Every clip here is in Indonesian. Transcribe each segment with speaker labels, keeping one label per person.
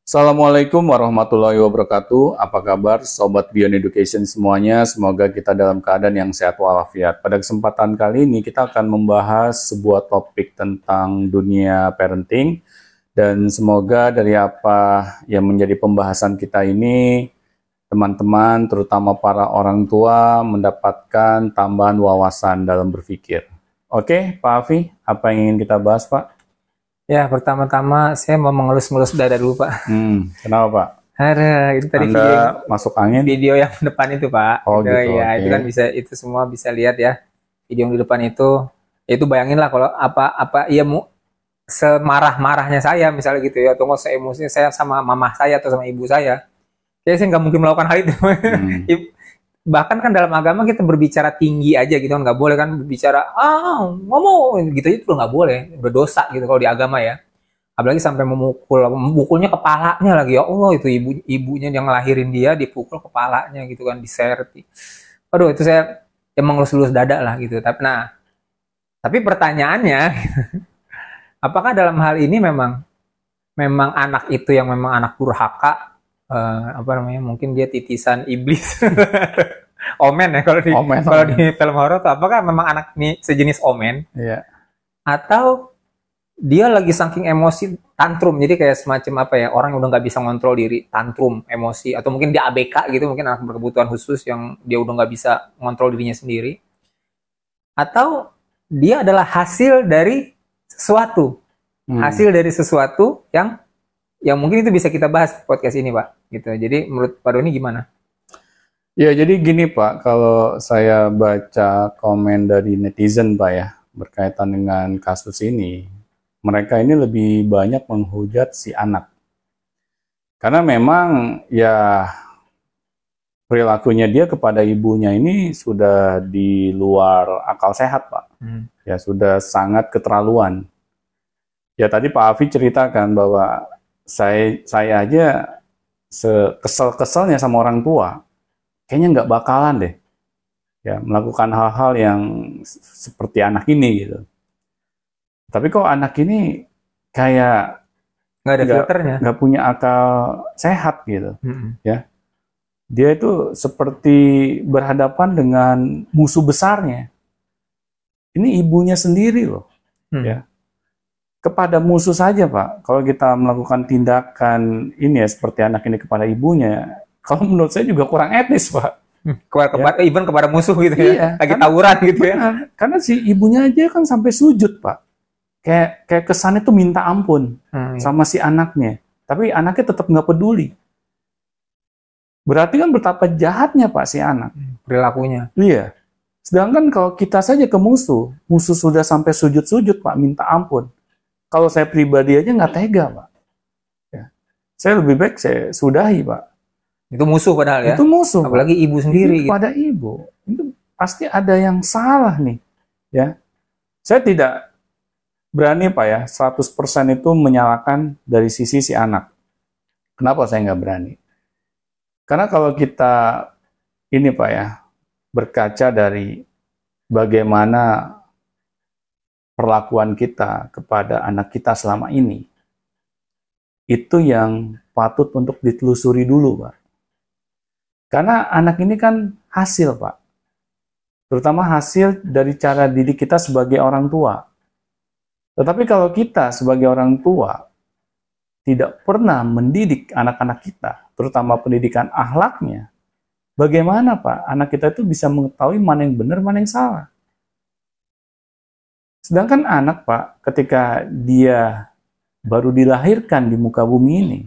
Speaker 1: Assalamualaikum warahmatullahi wabarakatuh. Apa kabar Sobat Beyond Education semuanya? Semoga kita dalam keadaan yang sehat walafiat. Pada kesempatan kali ini kita akan membahas sebuah topik tentang dunia parenting. Dan semoga dari apa yang menjadi pembahasan kita ini, teman-teman terutama para orang tua mendapatkan tambahan wawasan dalam berpikir. Oke, Pak Afi, apa yang ingin kita bahas, Pak?
Speaker 2: Ya, pertama-tama saya mau mengelus-ngelus dada dulu, Pak.
Speaker 1: Kenapa, Pak?
Speaker 2: Ada, itu tadi
Speaker 1: Anda masuk angin?
Speaker 2: video yang depan itu, Pak.
Speaker 1: Oh, gitu,
Speaker 2: ya,
Speaker 1: oke.
Speaker 2: itu kan itu semua bisa lihat ya. Video yang di depan itu, itu bayangin lah kalau apa ya semarah-marahnya saya misalnya gitu ya, atau nggak seemosinya saya sama mama saya atau sama ibu saya. Saya nggak mungkin melakukan hal itu. Bahkan kan dalam agama kita berbicara tinggi aja gitu kan, nggak boleh kan berbicara ngomong gitu itu nggak boleh, berdosa gitu kalau di agama ya, apalagi sampai memukulnya kepalanya lagi, ya Allah, itu ibunya yang ngelahirin dia dipukul kepalanya gitu kan, diseret. Aduh, itu saya emang ngelus-ngelus dada lah gitu. Tapi pertanyaannya apakah dalam hal ini memang anak itu yang memang anak durhaka, apa namanya, mungkin dia titisan iblis. Omen ya kalau di film horor tuh, apakah memang anak ini sejenis omen?
Speaker 1: Iya.
Speaker 2: Atau dia lagi saking emosi tantrum, jadi kayak semacam apa ya, orang yang udah nggak bisa ngontrol diri, tantrum emosi, atau mungkin dia ABK gitu, mungkin anak berkebutuhan khusus yang dia udah nggak bisa ngontrol dirinya sendiri, atau dia adalah hasil dari sesuatu, yang mungkin itu bisa kita bahas di podcast ini, Pak. Gitu. Jadi menurut Pak Doni gimana?
Speaker 1: Ya, jadi gini Pak, kalau saya baca komen dari netizen Pak ya, berkaitan dengan kasus ini, mereka ini lebih banyak menghujat si anak. Karena memang ya perilakunya dia kepada ibunya ini sudah di luar akal sehat Pak. Ya sudah sangat keterlaluan. Ya tadi Pak Afi ceritakan bahwa saya aja sekesel-keselnya sama orang tua, kayaknya nggak bakalan deh ya melakukan hal-hal yang seperti anak ini gitu. Tapi kok anak ini kayak
Speaker 2: nggak ada filternya,
Speaker 1: nggak punya akal sehat gitu. Ya, dia itu seperti berhadapan dengan musuh besarnya. Ini ibunya sendiri loh. Ya, kepada musuh saja Pak, kalau kita melakukan tindakan ini ya seperti anak ini kepada ibunya, kalau menurut saya juga kurang etis, Pak.
Speaker 2: Even kepada musuh gitu ya,
Speaker 1: iya,
Speaker 2: lagi tawuran gitu ya.
Speaker 1: Karena si ibunya aja kan sampai sujud, Pak. Kayak kesannya tuh minta ampun sama si anaknya. Tapi anaknya tetap nggak peduli. Berarti kan betapa jahatnya Pak si anak.
Speaker 2: Perilakunya.
Speaker 1: Iya. Sedangkan kalau kita saja ke musuh sudah sampai sujud-sujud Pak, minta ampun. Kalau saya pribadi aja nggak tega, Pak. Ya. Saya lebih baik saya sudahi, Pak.
Speaker 2: Itu musuh padahal ya.
Speaker 1: Itu musuh.
Speaker 2: Apalagi Pak. Ibu sendiri.
Speaker 1: Itu pada ibu. Itu pasti ada yang salah nih. Ya. Saya tidak berani Pak ya, 100% itu menyalahkan dari sisi si anak. Kenapa saya nggak berani? Karena kalau kita ini Pak ya, berkaca dari bagaimana perlakuan kita kepada anak kita selama ini, itu yang patut untuk ditelusuri dulu Pak. Karena anak ini kan hasil, Pak. Terutama hasil dari cara didik kita sebagai orang tua. Tetapi kalau kita sebagai orang tua tidak pernah mendidik anak-anak kita, terutama pendidikan akhlaknya, bagaimana, Pak, anak kita itu bisa mengetahui mana yang benar, mana yang salah? Sedangkan anak, Pak, ketika dia baru dilahirkan di muka bumi ini,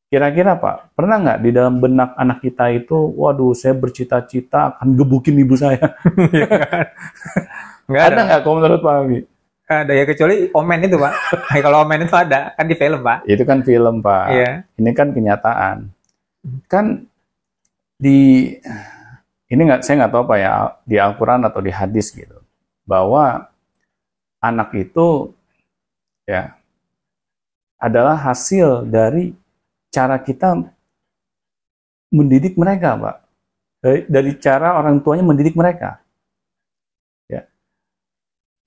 Speaker 1: kira-kira Pak, pernah nggak di dalam benak anak kita itu, waduh, saya bercita-cita akan gebukin ibu saya?
Speaker 2: Nggak
Speaker 1: ada nggak kalau menurut Pak Abi?
Speaker 2: Ada ya, kecuali Omen itu Pak. Kalau Omen itu ada, kan di film Pak.
Speaker 1: Itu kan film Pak.
Speaker 2: Iya.
Speaker 1: Ini kan kenyataan. Kan ini saya nggak tahu Pak ya, di Al-Quran atau di hadis gitu, bahwa anak itu ya adalah hasil dari cara kita mendidik mereka, Pak. Dari cara orang tuanya mendidik mereka. Ya.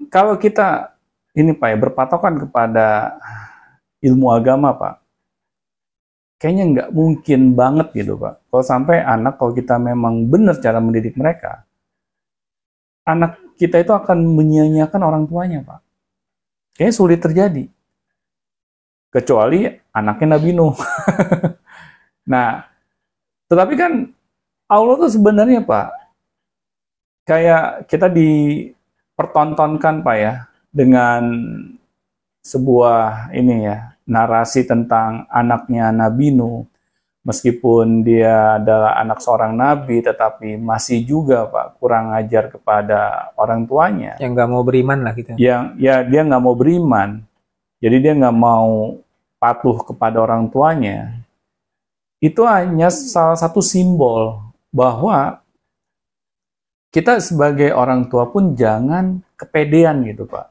Speaker 1: Kalau kita ini Pak ya, berpatokan kepada ilmu agama Pak, kayaknya nggak mungkin banget gitu Pak. Kalau sampai anak, kalau kita memang benar cara mendidik mereka, anak kita itu akan menyia-nyiakan orang tuanya Pak. Kayaknya sulit terjadi. Kecuali anaknya Nabi Nuh. Nah, tetapi kan Allah tuh sebenarnya Pak, kayak kita dipertontonkan Pak ya, dengan sebuah ini ya, narasi tentang anaknya Nabi Nuh. Meskipun dia adalah anak seorang nabi, tetapi masih juga Pak kurang ajar kepada orang tuanya.
Speaker 2: Yang nggak mau beriman lah gitu.
Speaker 1: Yang ya dia nggak mau beriman, jadi dia nggak mau patuh kepada orang tuanya. Itu hanya salah satu simbol bahwa kita sebagai orang tua pun jangan kepedean gitu Pak.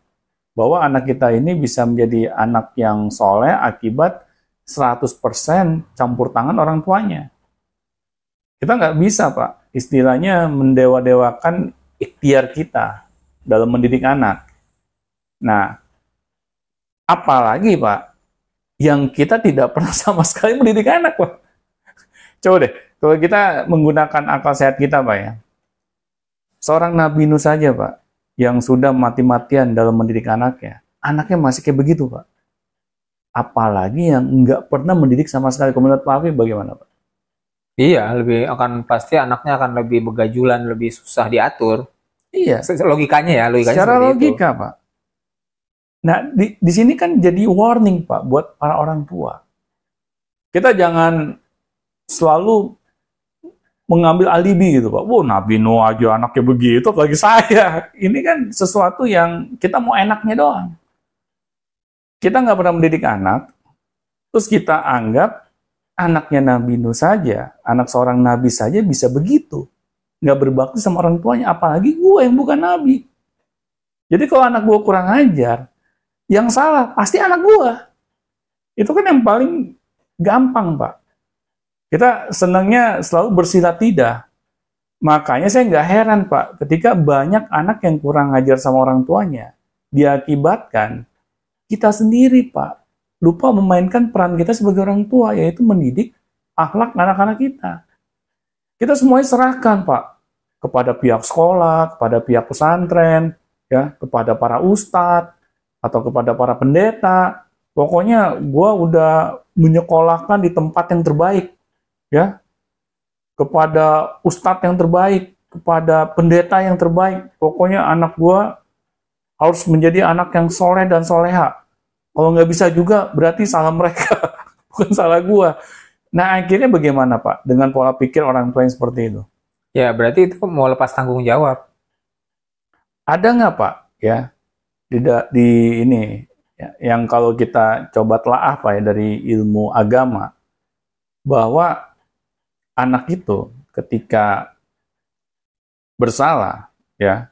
Speaker 1: Bahwa anak kita ini bisa menjadi anak yang soleh akibat 100% campur tangan orang tuanya. Kita nggak bisa Pak, istilahnya mendewa-dewakan ikhtiar kita dalam mendidik anak. Nah, apalagi Pak, yang kita tidak pernah sama sekali mendidik anak Pak. Coba deh, kalau kita menggunakan akal sehat kita Pak ya. Seorang Nabi Nuh saja Pak, yang sudah mati-matian dalam mendidik anaknya masih kayak begitu Pak. Apalagi yang nggak pernah mendidik sama sekali. Menurut Pak Afif bagaimana Pak?
Speaker 2: Iya, pasti anaknya akan lebih begajulan, lebih susah diatur.
Speaker 1: Iya.
Speaker 2: Logikanya
Speaker 1: Secara logika
Speaker 2: itu.
Speaker 1: Pak. Nah, di sini kan jadi warning Pak buat para orang tua. Kita jangan selalu mengambil alibi gitu Pak. Wah, Nabi Nuh aja anaknya begitu, lagi saya. Ini kan sesuatu yang kita mau enaknya doang. Kita nggak pernah mendidik anak, terus kita anggap anaknya Nabi Nuh saja, anak seorang nabi saja bisa begitu. Nggak berbakti sama orang tuanya, apalagi gue yang bukan nabi. Jadi kalau anak gue kurang ajar, yang salah pasti anak gue. Itu kan yang paling gampang Pak. Kita senangnya selalu bersilat lidah. Makanya saya nggak heran Pak, ketika banyak anak yang kurang ajar sama orang tuanya, diakibatkan kita sendiri Pak, lupa memainkan peran kita sebagai orang tua, yaitu mendidik akhlak anak-anak kita. Kita semuanya serahkan Pak, kepada pihak sekolah, kepada pihak pesantren, ya, kepada para ustadz, atau kepada para pendeta. Pokoknya gue udah menyekolahkan di tempat yang terbaik, ya, kepada ustadz yang terbaik, kepada pendeta yang terbaik. Pokoknya anak gue harus menjadi anak yang soleh dan soleha. Kalau nggak bisa juga, berarti salah mereka, bukan salah gue. Nah, akhirnya bagaimana Pak dengan pola pikir orang tua yang seperti itu?
Speaker 2: Ya, berarti itu mau lepas tanggung jawab.
Speaker 1: Ada nggak Pak, ya, di ini, ya, yang kalau kita coba telaah Pak ya dari ilmu agama, bahwa anak itu ketika bersalah, ya,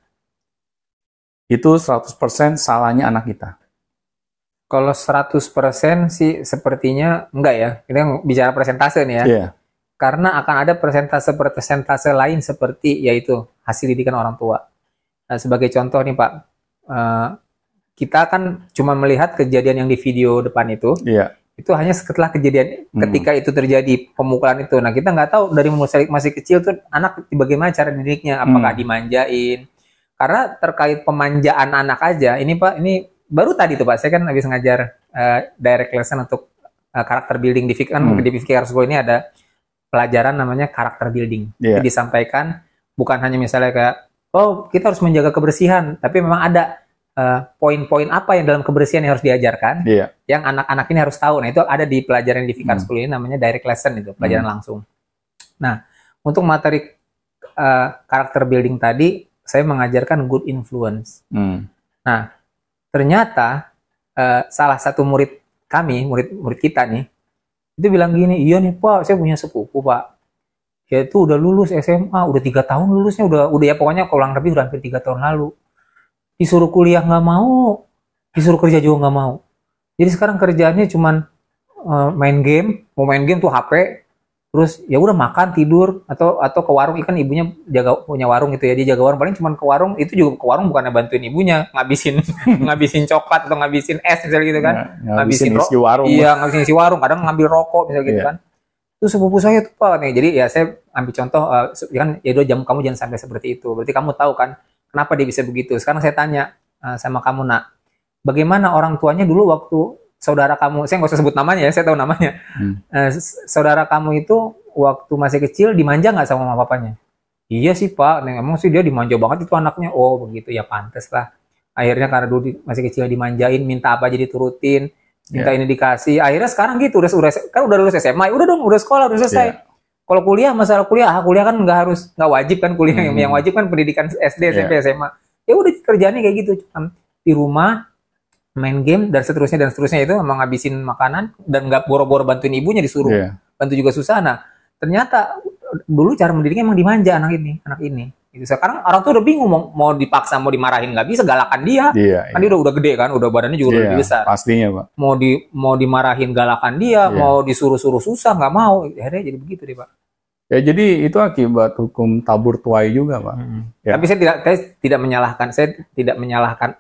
Speaker 1: itu 100% salahnya anak kita.
Speaker 2: Kalau 100% sih sepertinya enggak ya. Kita bicara persentase nih ya.
Speaker 1: Yeah.
Speaker 2: Karena akan ada persentase lain seperti yaitu hasil didikan orang tua. Nah, sebagai contoh nih Pak, kita kan cuma melihat kejadian yang di video depan itu.
Speaker 1: Yeah.
Speaker 2: Itu hanya setelah kejadian ketika itu terjadi pemukulan itu. Nah, kita nggak tahu dari masih kecil tuh anak bagaimana cara didiknya, apakah dimanjain. Karena terkait pemanjaan anak aja, ini Pak, ini baru tadi tuh Pak, saya kan habis ngajar direct lesson untuk karakter building di Fikir School ini ada pelajaran namanya karakter building.
Speaker 1: Yeah.
Speaker 2: Jadi disampaikan bukan hanya misalnya kayak, oh kita harus menjaga kebersihan, tapi memang ada poin-poin apa yang dalam kebersihan yang harus diajarkan, yang anak-anak ini harus tahu. Nah, itu ada di pelajaran di Fikir School ini namanya direct lesson, itu pelajaran langsung. Nah, untuk materi karakter building tadi, saya mengajarkan good influence. Nah, ternyata salah satu murid kami, murid kita nih, itu bilang gini, iya nih Pak, saya punya sepupu Pak, ya itu udah lulus SMA, udah 3 tahun lulusnya, udah ya pokoknya kurang lebih udah hampir 3 tahun lalu. Disuruh kuliah nggak mau, disuruh kerja juga nggak mau. Jadi sekarang kerjaannya cuman main game, mau main game tuh HP, terus ya udah makan tidur atau ke warung, ikan ibunya punya warung gitu ya, dia jaga warung, paling cuma ke warung, itu juga ke warung bukannya bantuin ibunya ngabisin ngabisin coklat atau ngabisin es misalnya gitu kan,
Speaker 1: ngabisin isi warung.
Speaker 2: iya ngabisin isi warung, kadang ngambil rokok misalnya gitu kan. Itu sepupu saya tuh Pak nih, jadi ya saya ambil contoh kan ya udah, kamu jangan sampai seperti itu, berarti kamu tahu kan kenapa dia bisa begitu. Sekarang saya tanya sama kamu nak, bagaimana orang tuanya dulu waktu saudara kamu, saya nggak usah sebut namanya ya, saya tahu namanya. Saudara kamu itu waktu masih kecil dimanja nggak sama mama papanya? Iya sih Pak, emang sih dia dimanja banget itu anaknya. Oh begitu ya, pantes lah. Akhirnya karena dulu masih kecil dimanjain, minta apa aja diturutin, minta ini dikasih. Akhirnya sekarang gitu, kan udah lulus SMA, udah dong, udah sekolah, udah selesai. Kalau kuliah, masalah kuliah kan nggak wajib kan kuliah, yang wajib kan pendidikan SD, SMP, SMA. Ya udah kerjaannya kayak gitu, di rumah main game dan seterusnya itu emang ngabisin makanan dan nggak boro-boro bantuin ibunya, disuruh bantu juga susah. Nah ternyata dulu cara mendidiknya emang dimanja anak ini gitu. Sekarang orang tuh udah bingung mau dipaksa, mau dimarahin nggak bisa, galakan dia kan dia udah gede kan, udah badannya juga udah lebih besar
Speaker 1: pastinya Pak.
Speaker 2: Mau dimarahin, galakan dia, mau disuruh susah nggak mau, akhirnya jadi begitu deh Pak.
Speaker 1: Ya jadi itu akibat hukum tabur tuai juga Pak.
Speaker 2: Tapi saya tidak menyalahkan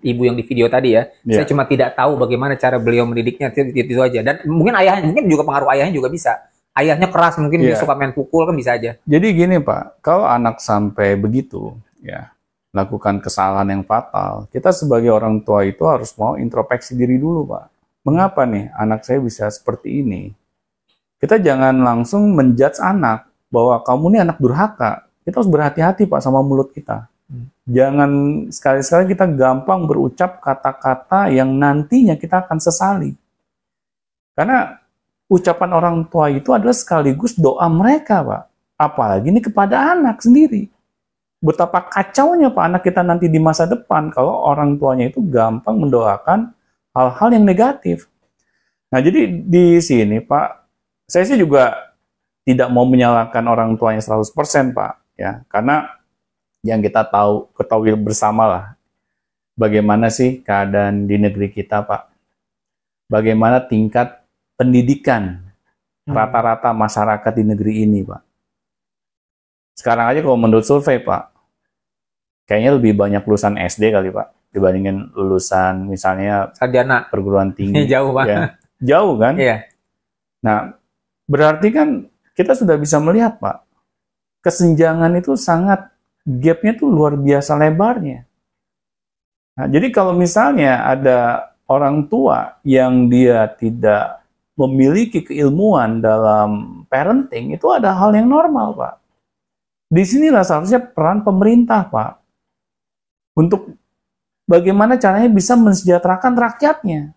Speaker 2: ibu yang di video tadi ya. Saya cuma tidak tahu bagaimana cara beliau mendidiknya, itu aja. Dan mungkin mungkin juga pengaruh ayahnya juga bisa. Ayahnya keras, mungkin dia suka main pukul, kan bisa aja.
Speaker 1: Jadi gini Pak, kalau anak sampai begitu ya, melakukan kesalahan yang fatal, kita sebagai orang tua itu harus mau introspeksi diri dulu Pak. Mengapa nih anak saya bisa seperti ini? Kita jangan langsung menjudge anak bahwa kamu ini anak durhaka. Kita harus berhati-hati Pak sama mulut kita. Jangan sekali-sekali kita gampang berucap kata-kata yang nantinya kita akan sesali. Karena ucapan orang tua itu adalah sekaligus doa mereka, Pak. Apalagi ini kepada anak sendiri. Betapa kacaunya Pak anak kita nanti di masa depan kalau orang tuanya itu gampang mendoakan hal-hal yang negatif. Nah, jadi di sini Pak, saya sih juga tidak mau menyalahkan orang tuanya 100% Pak, ya. Karena yang kita ketahui bersama lah, bagaimana sih keadaan di negeri kita, Pak? Bagaimana tingkat pendidikan rata-rata masyarakat di negeri ini, Pak? Sekarang aja kalau menurut survei, Pak, kayaknya lebih banyak lulusan SD kali, Pak, dibandingin lulusan misalnya
Speaker 2: sarjana
Speaker 1: perguruan tinggi.
Speaker 2: Jauh, Pak.
Speaker 1: Ya. Jauh kan?
Speaker 2: Iya.
Speaker 1: Nah, berarti kan kita sudah bisa melihat, Pak, kesenjangan itu sangat, gapnya tuh luar biasa lebarnya. Nah, jadi kalau misalnya ada orang tua yang dia tidak memiliki keilmuan dalam parenting, itu ada hal yang normal, Pak. Disinilah seharusnya peran pemerintah, Pak, untuk bagaimana caranya bisa mensejahterakan rakyatnya.